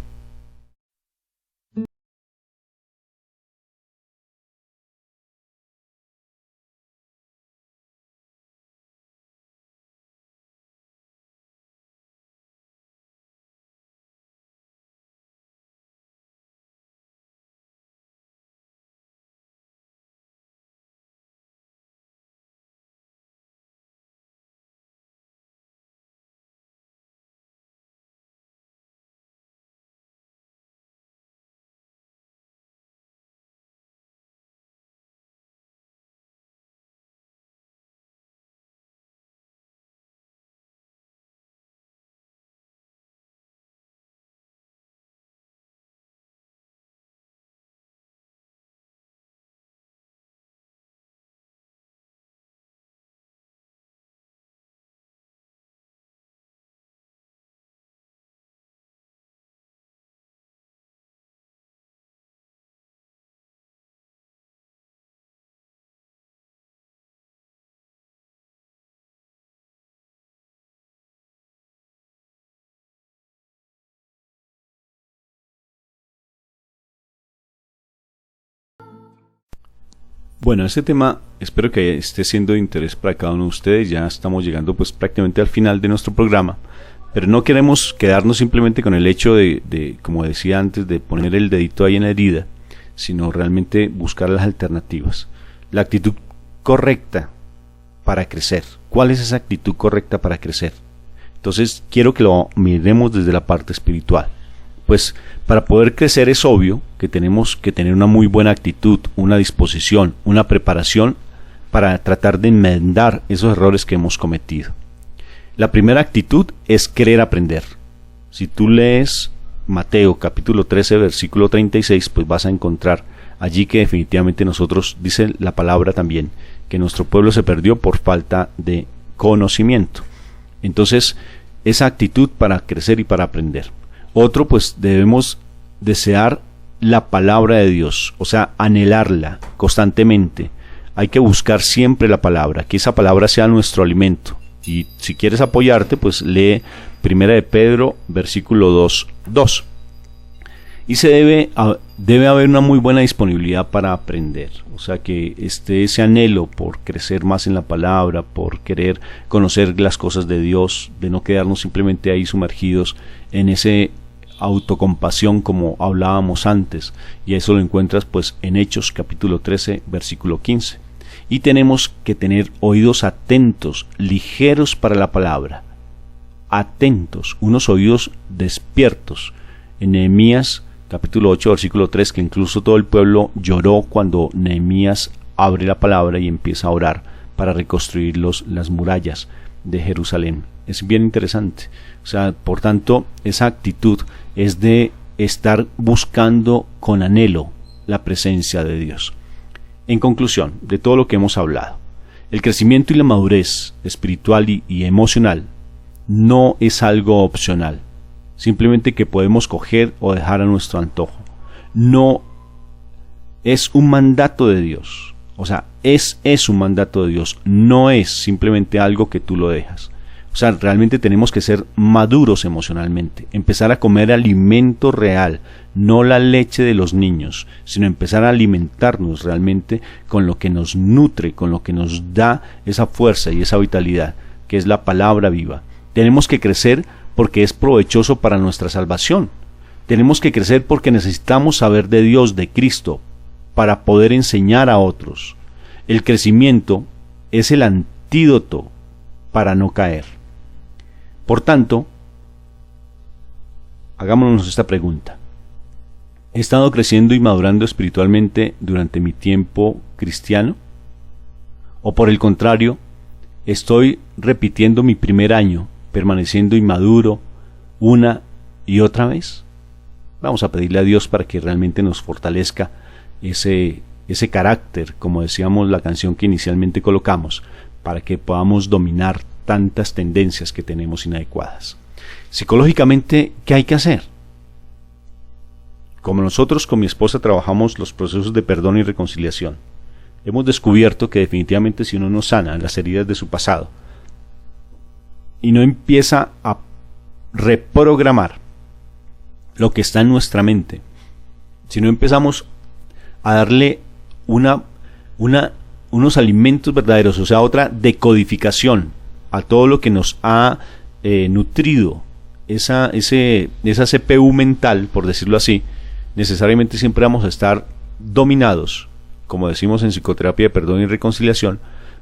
Bueno, este tema espero que esté siendo de interés para cada uno de ustedes. Ya estamos llegando pues prácticamente al final de nuestro programa, pero no queremos quedarnos simplemente con el hecho de, como decía antes, de poner el dedito ahí en la herida, sino realmente buscar las alternativas. La actitud correcta para crecer. ¿Cuál es esa actitud correcta para crecer? Entonces quiero que lo miremos desde la parte espiritual. Pues para poder crecer es obvio que tenemos que tener una muy buena actitud, una disposición, una preparación para tratar de enmendar esos errores que hemos cometido. La primera actitud es querer aprender. Si tú lees Mateo capítulo 13 versículo 36, pues vas a encontrar allí que definitivamente nosotros, dice la palabra también, que nuestro pueblo se perdió por falta de conocimiento. Entonces, esa actitud para crecer y para aprender. Otro, pues debemos desear la palabra de Dios, o sea, anhelarla constantemente. Hay que buscar siempre la palabra, que esa palabra sea nuestro alimento, Y si quieres apoyarte, pues lee 1 de Pedro, versículo 2:2. Y debe haber una muy buena disponibilidad para aprender. O sea, que esté ese anhelo por crecer más en la palabra, por querer conocer las cosas de Dios, de no quedarnos simplemente ahí sumergidos en ese autocompasión como hablábamos antes. Y eso lo encuentras pues en Hechos capítulo 13, versículo 15. Y tenemos que tener oídos atentos, ligeros para la palabra. Atentos, unos oídos despiertos. En Nehemías capítulo 8, versículo 3, que incluso todo el pueblo lloró cuando Nehemías abre la palabra y empieza a orar para reconstruir las murallas de Jerusalén. Es bien interesante. O sea, por tanto, esa actitud es de estar buscando con anhelo la presencia de Dios. En conclusión de todo lo que hemos hablado, el crecimiento y la madurez espiritual y emocional no es algo opcional, simplemente que podemos coger o dejar a nuestro antojo. No es un mandato de Dios. O sea, es un mandato de Dios, no es simplemente algo que tú lo dejas. O sea, realmente tenemos que ser maduros emocionalmente, empezar a comer alimento real, no la leche de los niños, sino empezar a alimentarnos realmente con lo que nos nutre, con lo que nos da esa fuerza y esa vitalidad, que es la palabra viva. Tenemos que crecer porque es provechoso para nuestra salvación. Tenemos que crecer porque necesitamos saber de Dios, de Cristo, para poder enseñar a otros. El crecimiento es el antídoto para no caer. Por tanto, hagámonos esta pregunta. ¿He estado creciendo y madurando espiritualmente durante mi tiempo cristiano? ¿O por el contrario, estoy repitiendo mi primer año, permaneciendo inmaduro una y otra vez? Vamos a pedirle a Dios para que realmente nos fortalezca ese carácter, como decíamos la canción que inicialmente colocamos, para que podamos dominar tantas tendencias que tenemos inadecuadas. Psicológicamente, ¿qué hay que hacer? Como nosotros con mi esposa trabajamos los procesos de perdón y reconciliación, hemos descubierto que definitivamente si uno no sana las heridas de su pasado y no empieza a reprogramar lo que está en nuestra mente, si no empezamos a darle unos alimentos verdaderos, o sea, otra decodificación a todo lo que nos ha nutrido esa CPU mental, por decirlo así, necesariamente siempre vamos a estar dominados, como decimos en psicoterapia de perdón y reconciliación,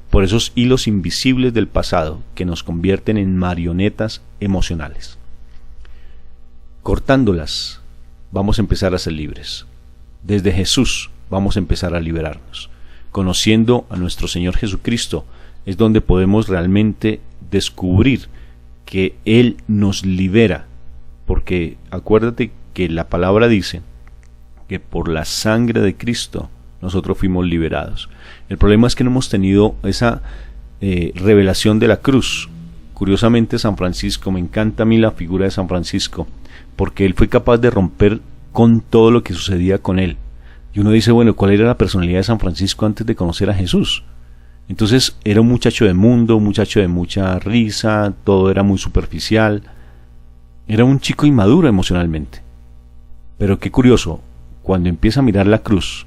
por esos hilos invisibles del pasado que nos convierten en marionetas emocionales. Cortándolas, vamos a empezar a ser libres. Desde Jesús vamos a empezar a liberarnos. Conociendo a nuestro Señor Jesucristo es donde podemos realmente descubrir que Él nos libera, porque acuérdate que la palabra dice que por la sangre de Cristo nosotros fuimos liberados. El problema es que no hemos tenido esa revelación de la cruz. Curiosamente, San Francisco, me encanta a mí la figura de San Francisco, porque él fue capaz de romper con todo lo que sucedía con él. Y uno dice, bueno, ¿cuál era la personalidad de San Francisco antes de conocer a Jesús? Entonces era un muchacho de mundo, un muchacho de mucha risa, todo era muy superficial. Era un chico inmaduro emocionalmente. Pero qué curioso, cuando empieza a mirar la cruz,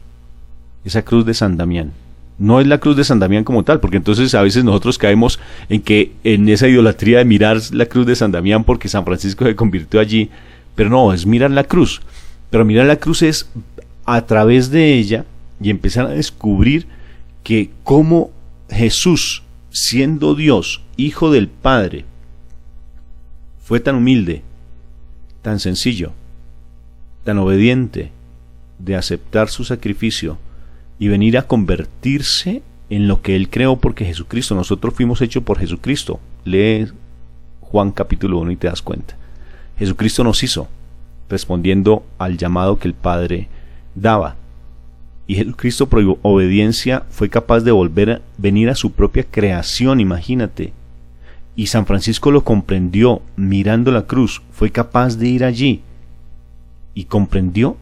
esa cruz de San Damián, no es la cruz de San Damián como tal, porque entonces a veces nosotros caemos en esa idolatría de mirar la cruz de San Damián porque San Francisco se convirtió allí, pero no, es mirar la cruz. Pero mirar la cruz es a través de ella y empezar a descubrir que como Jesús, siendo Dios, Hijo del Padre, fue tan humilde, tan sencillo, tan obediente de aceptar su sacrificio y venir a convertirse en lo que Él creó, porque Jesucristo, nosotros fuimos hechos por Jesucristo. Lee Juan capítulo 1 y te das cuenta. Jesucristo nos hizo respondiendo al llamado que el Padre daba. Y Jesucristo, por obediencia, fue capaz de venir a su propia creación, imagínate. Y San Francisco lo comprendió mirando la cruz, fue capaz de ir allí y comprendió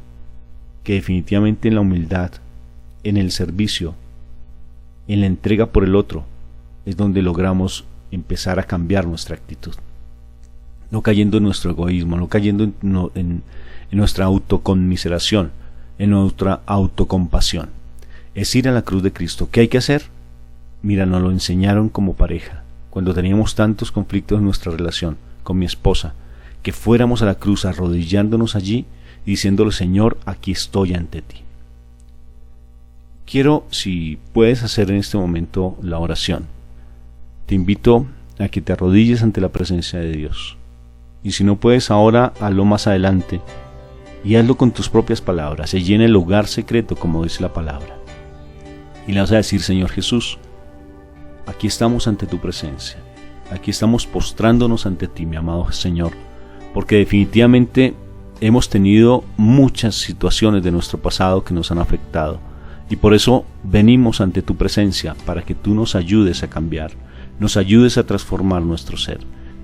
que definitivamente en la humildad, en el servicio, en la entrega por el otro, es donde logramos empezar a cambiar nuestra actitud. No cayendo en nuestro egoísmo, no cayendo en nuestra autoconmiseración, en nuestra autocompasión. Es ir a la cruz de Cristo. ¿Qué hay que hacer? Mira, nos lo enseñaron como pareja, cuando teníamos tantos conflictos en nuestra relación con mi esposa, que fuéramos a la cruz arrodillándonos allí y diciéndole: Señor, aquí estoy ante ti. Quiero, si puedes hacer en este momento la oración, te invito a que te arrodilles ante la presencia de Dios. Y si no puedes ahora, hazlo más adelante y hazlo con tus propias palabras. Se llena el lugar secreto, como dice la palabra. Y le vas a decir: Señor Jesús, aquí estamos ante tu presencia. Aquí estamos postrándonos ante ti, mi amado Señor, porque definitivamente hemos tenido muchas situaciones de nuestro pasado que nos han afectado. Y por eso venimos ante tu presencia, para que tú nos ayudes a cambiar, nos ayudes a transformar nuestro ser,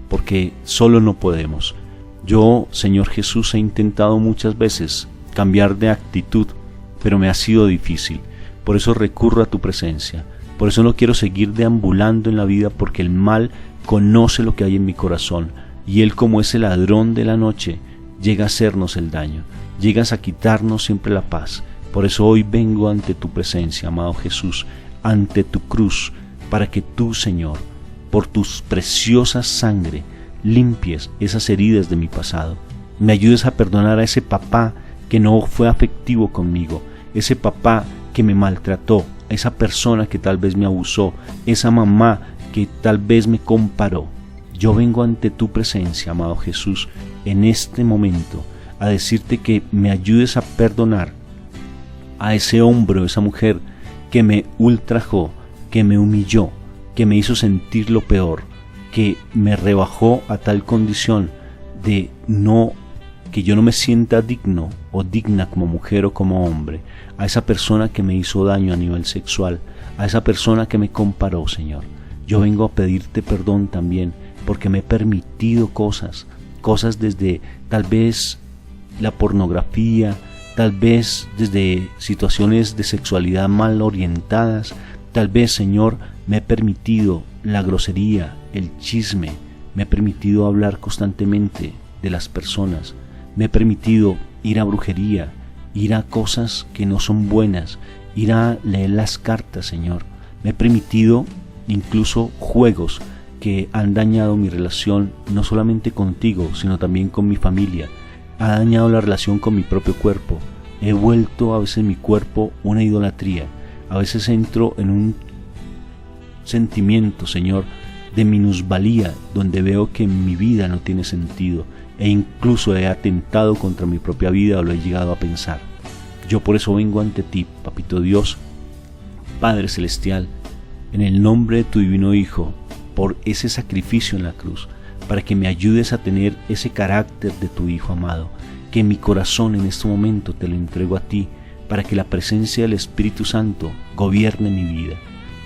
porque solo no podemos. Yo, Señor Jesús, he intentado muchas veces cambiar de actitud, pero me ha sido difícil. Por eso recurro a tu presencia. Por eso no quiero seguir deambulando en la vida, porque el mal conoce lo que hay en mi corazón, y él, como ese ladrón de la noche, llega a hacernos el daño, llegas a quitarnos siempre la paz. Por eso hoy vengo ante tu presencia, amado Jesús, ante tu cruz, para que tú, Señor, por tus preciosas sangre, limpies esas heridas de mi pasado. Me ayudes a perdonar a ese papá que no fue afectivo conmigo, ese papá que me maltrató, esa persona que tal vez me abusó, esa mamá que tal vez me comparó. Yo vengo ante tu presencia, amado Jesús, en este momento, a decirte que me ayudes a perdonar a ese hombre o esa mujer que me ultrajó, que me humilló, que me hizo sentir lo peor, que me rebajó a tal condición de que yo no me sienta digno o digna como mujer o como hombre, a esa persona que me hizo daño a nivel sexual, a esa persona que me comparó, Señor. Yo vengo a pedirte perdón también, porque me he permitido cosas desde tal vez la pornografía, tal vez desde situaciones de sexualidad mal orientadas. Tal vez, Señor, me he permitido la grosería, el chisme, me he permitido hablar constantemente de las personas, me he permitido ir a brujería, ir a cosas que no son buenas, ir a leer las cartas, Señor. Me he permitido incluso juegos que han dañado mi relación, no solamente contigo, sino también con mi familia. Ha dañado la relación con mi propio cuerpo. He vuelto a veces mi cuerpo una idolatría. A veces entro en un sentimiento, Señor, de minusvalía, donde veo que mi vida no tiene sentido, e incluso he atentado contra mi propia vida, o lo he llegado a pensar. Yo por eso vengo ante ti, Papito Dios, Padre Celestial, en el nombre de tu divino Hijo, por ese sacrificio en la cruz, para que me ayudes a tener ese carácter de tu Hijo amado, que mi corazón en este momento te lo entrego a ti, para que la presencia del Espíritu Santo gobierne mi vida.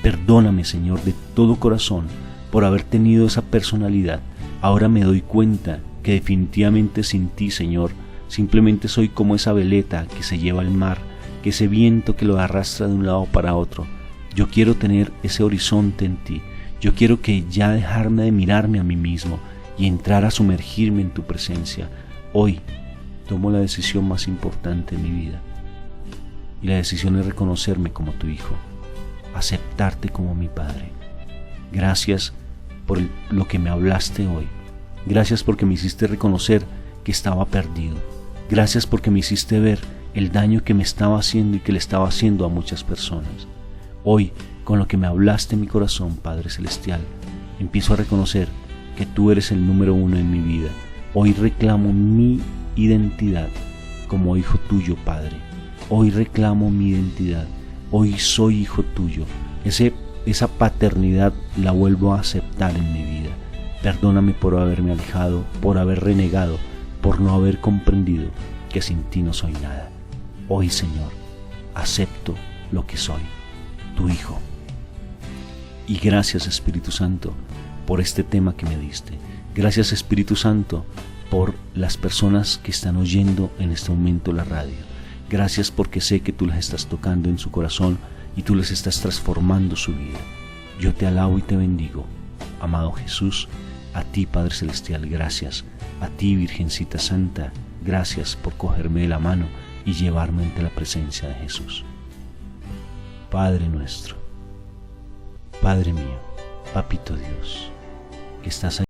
Perdóname, Señor, de todo corazón por haber tenido esa personalidad. Ahora me doy cuenta que definitivamente sin ti, Señor, simplemente soy como esa veleta que se lleva al mar, que ese viento que lo arrastra de un lado para otro. Yo quiero tener ese horizonte en ti. Yo quiero que ya dejarme de mirarme a mí mismo y entrar a sumergirme en tu presencia. Hoy tomo la decisión más importante de mi vida, y la decisión es reconocerme como tu Hijo, aceptarte como mi Padre. Gracias por lo que me hablaste hoy. Gracias porque me hiciste reconocer que estaba perdido. Gracias porque me hiciste ver el daño que me estaba haciendo y que le estaba haciendo a muchas personas. Hoy, con lo que me hablaste en mi corazón, Padre Celestial, empiezo a reconocer que tú eres el número uno en mi vida. Hoy reclamo mi identidad como hijo tuyo, Padre. Hoy reclamo mi identidad. Hoy soy hijo tuyo. Esa paternidad la vuelvo a aceptar en mi vida. Perdóname por haberme alejado, por haber renegado, por no haber comprendido que sin ti no soy nada. Hoy, Señor, acepto lo que soy, tu Hijo. Y gracias, Espíritu Santo, por este tema que me diste. Gracias, Espíritu Santo, por las personas que están oyendo en este momento la radio. Gracias porque sé que tú las estás tocando en su corazón y tú les estás transformando su vida. Yo te alabo y te bendigo amado Jesús. A ti, Padre Celestial, gracias. A ti, Virgencita Santa, gracias por cogerme de la mano y llevarme ante la presencia de Jesús. Padre nuestro, Padre mío, Papito Dios, que estás ahí